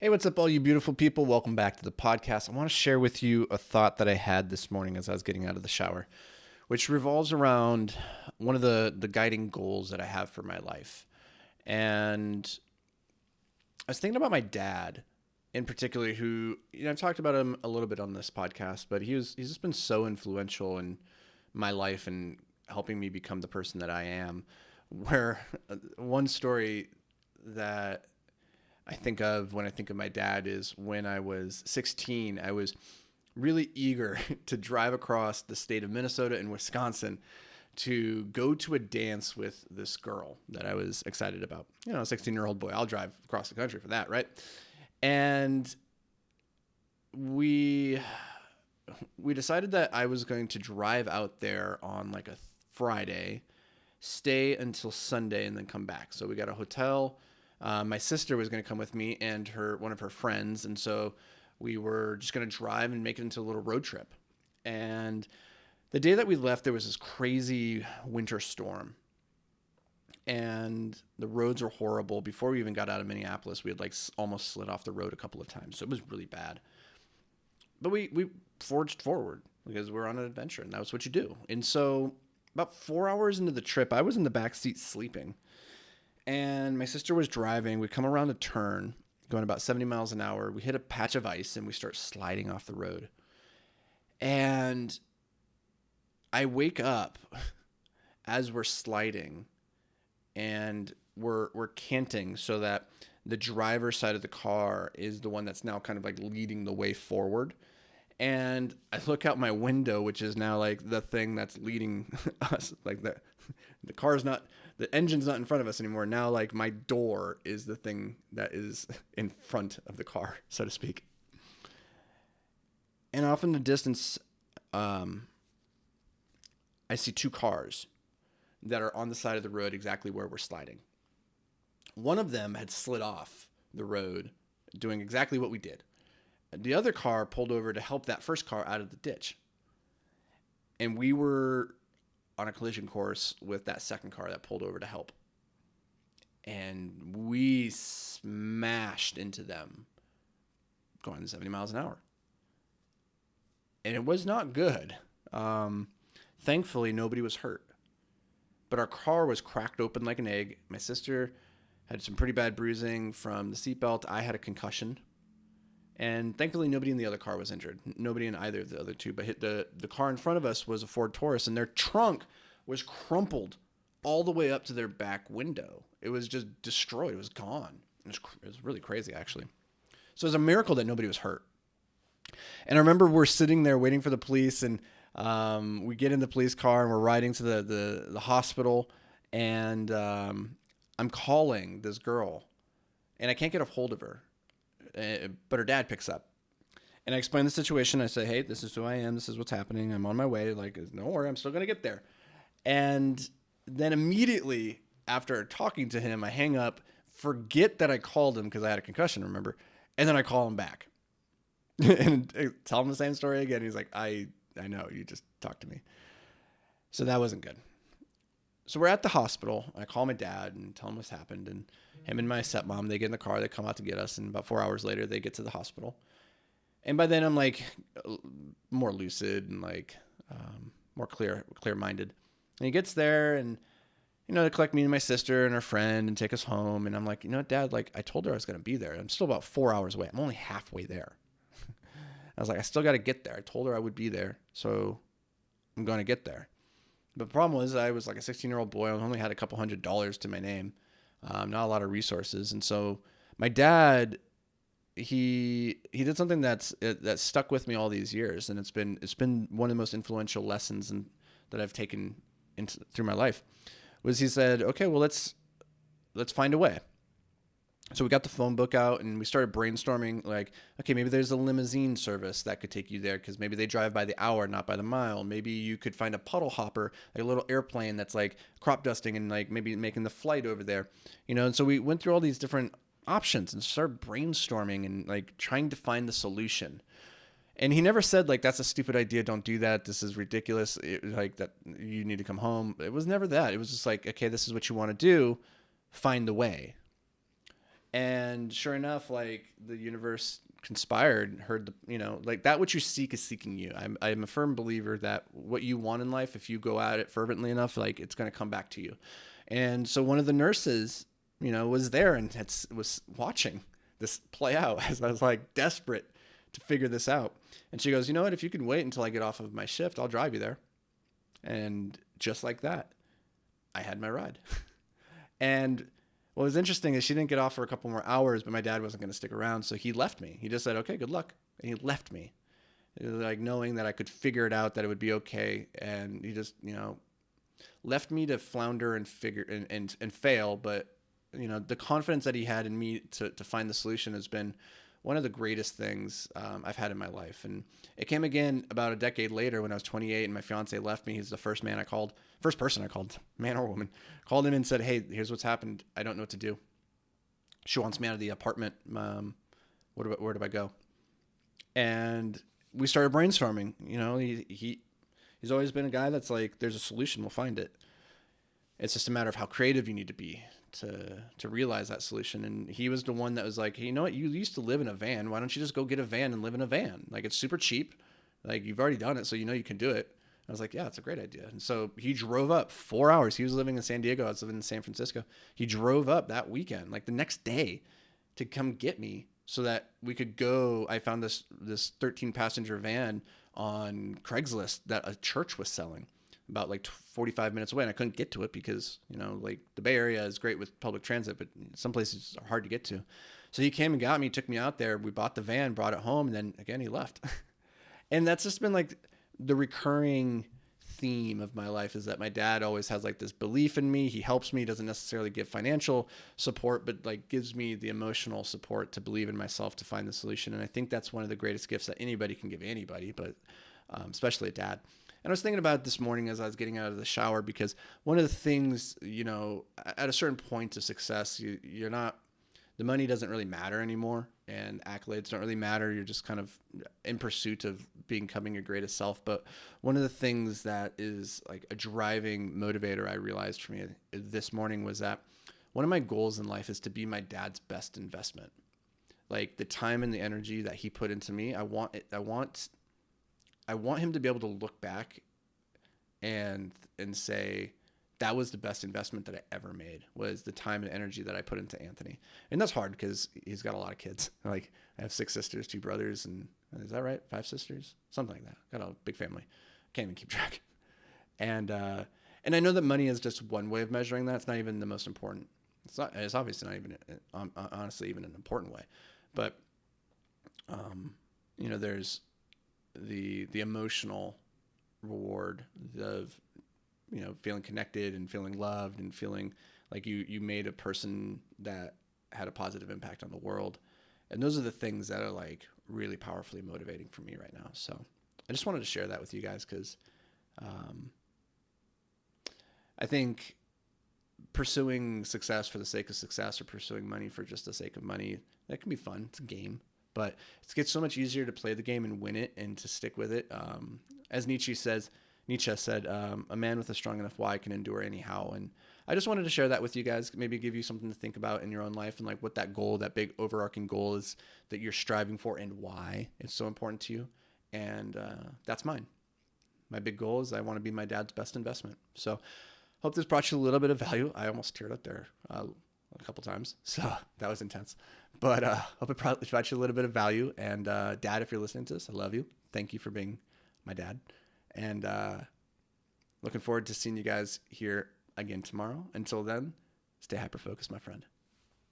Hey, what's up, all you beautiful people? Welcome back to the podcast. I want to share with you a thought that I had this morning as I was getting out of the shower, which revolves around one of the guiding goals that I have for my life. And I was thinking about my dad in particular, who, I've talked about him a little bit on this podcast, but he's just been so influential in my life and helping me become the person that I am. Where one story that I think of when I think of my dad is when I was 16, I was really eager to drive across the state of Minnesota and Wisconsin to go to a dance with this girl that I was excited about. A 16-year-old boy, I'll drive across the country for that, right? And we decided that I was going to drive out there on like a Friday, stay until Sunday, and then come back. So we got a hotel. My sister was going to come with me and one of her friends, and so we were just going to drive and make it into a little road trip. And the day that we left, there was this crazy winter storm, and the roads were horrible. Before we even got out of Minneapolis, we had like almost slid off the road a couple of times, so it was really bad. But we forged forward because we're on an adventure, and that's what you do. And so about 4 hours into the trip, I was in the back seat sleeping. And my sister was driving. We come around a turn, going about 70 miles an hour. We hit a patch of ice and we start sliding off the road. And I wake up as we're sliding, and we're canting so that the driver's side of the car is the one that's now kind of like leading the way forward. And I look out my window, which is now like the thing that's leading us. Like the car's not, the engine's not in front of us anymore. Now, like, my door is the thing that is in front of the car, so to speak. And off in the distance, I see two cars that are on the side of the road exactly where we're sliding. One of them had slid off the road, doing exactly what we did. The other car pulled over to help that first car out of the ditch. And we were on a collision course with that second car that pulled over to help. And we smashed into them going 70 miles an hour. And it was not good. Thankfully, nobody was hurt. But our car was cracked open like an egg. My sister had some pretty bad bruising from the seatbelt. I had a concussion. And thankfully, nobody in the other car was injured. Nobody in either of the other two. But the car in front of us was a Ford Taurus, and their trunk was crumpled all the way up to their back window. It was just destroyed. It was gone. It was really crazy, actually. So it was a miracle that nobody was hurt. And I remember we're sitting there waiting for the police, and we get in the police car, and we're riding to the hospital. And I'm calling this girl, and I can't get a hold of her. But her dad picks up, and I explain the situation. I say, hey, this is who I am. This is what's happening. I'm on my way. Like, don't worry, I'm still going to get there. And then immediately after talking to him, I hang up, forget that I called him because I had a concussion, remember? And then I call him back and tell him the same story again. He's like, I know, you just talked to me. So that wasn't good. So we're at the hospital. I call my dad and tell him what's happened. And him and my stepmom, they get in the car. They come out to get us. And about 4 hours later, they get to the hospital. And by then, I'm like more lucid and like more clear-minded. And he gets there, and they collect me and my sister and our friend and take us home. And I'm like, Dad, like, I told her I was going to be there. I'm still about 4 hours away. I'm only halfway there. I was like, I still got to get there. I told her I would be there, so I'm going to get there. But the problem was I was like a 16-year-old boy. I only had a couple $100s to my name, not a lot of resources. And so my dad, he did something that stuck with me all these years, and it's been one of the most influential lessons that I've taken through my life. Was he said, okay, well let's find a way. So we got the phone book out and we started brainstorming, like, okay, maybe there's a limousine service that could take you there because maybe they drive by the hour, not by the mile. Maybe you could find a puddle hopper, like a little airplane that's like crop dusting and like maybe making the flight over there, And so we went through all these different options and started brainstorming and like trying to find the solution. And he never said like, that's a stupid idea. Don't do that. This is ridiculous. Like that you need to come home. It was never that. It was just like, okay, this is what you want to do. Find the way. And sure enough, like the universe conspired, heard the, like that which you seek is seeking you. I'm a firm believer that what you want in life, if you go at it fervently enough, like it's going to come back to you. And so one of the nurses, was there and was watching this play out as I was like desperate to figure this out. And she goes, you know what, if you can wait until I get off of my shift, I'll drive you there. And just like that, I had my ride. And what was interesting is she didn't get off for a couple more hours, but my dad wasn't going to stick around. So he left me. He just said, okay, good luck. And he left me. It was like knowing that I could figure it out, that it would be okay. And he just, left me to flounder and figure and fail. But, the confidence that he had in me to find the solution has been one of the greatest things I've had in my life. And it came again about a decade later when I was 28 and my fiance left me. He's the first person I called, man or woman, called him and said, hey, here's what's happened. I don't know what to do. She wants me out of the apartment. Where do I go? And we started brainstorming. He's always been a guy that's like, there's a solution, we'll find it. It's just a matter of how creative you need to be to realize that solution. And he was the one that was like, hey, you know what? You used to live in a van. Why don't you just go get a van and live in a van? Like, it's super cheap. Like, you've already done it, so you can do it. I was like, yeah, it's a great idea. And so he drove up 4 hours. He was living in San Diego. I was living in San Francisco. He drove up that weekend, like the next day, to come get me so that we could go. I found this 13-passenger van on Craigslist that a church was selling about like 45 minutes away. And I couldn't get to it because, like the Bay Area is great with public transit, but some places are hard to get to. So he came and got me, took me out there. We bought the van, brought it home, and then again, he left. And that's just been like the recurring theme of my life, is that my dad always has like this belief in me. He helps me, doesn't necessarily give financial support, but like gives me the emotional support to believe in myself to find the solution. And I think that's one of the greatest gifts that anybody can give anybody, but especially a dad. And I was thinking about it this morning as I was getting out of the shower, because one of the things, at a certain point of success, you're not, the money doesn't really matter anymore, and accolades don't really matter. You're just kind of in pursuit of becoming your greatest self. But one of the things that is like a driving motivator I realized for me this morning was that one of my goals in life is to be my dad's best investment. Like the time and the energy that he put into me, I want him to be able to look back and say, that was the best investment that I ever made, was the time and energy that I put into Anthony. And that's hard because he's got a lot of kids. Like I have 6 sisters, 2 brothers, and is that right? 5 sisters? Something like that. Got a big family. Can't even keep track. And I know that money is just one way of measuring that. It's not even the most important. It's obviously not even, honestly, even an important way. But, there's the emotional reward of, feeling connected and feeling loved and feeling like you made a person that had a positive impact on the world. And those are the things that are like really powerfully motivating for me right now. So I just wanted to share that with you guys, because I think pursuing success for the sake of success, or pursuing money for just the sake of money, that can be fun. It's a game. But it gets so much easier to play the game and win it and to stick with it. As Nietzsche said, a man with a strong enough why can endure anyhow. And I just wanted to share that with you guys, maybe give you something to think about in your own life, and like what that goal, that big overarching goal is that you're striving for, and why it's so important to you. And that's mine. My big goal is I want to be my dad's best investment. So hope this brought you a little bit of value. I almost teared up there a couple times, so that was intense. But hope it brought you a little bit of value. And Dad, if you're listening to this, I love you. Thank you for being my dad. And looking forward to seeing you guys here again tomorrow. Until then, stay hyper-focused, my friend.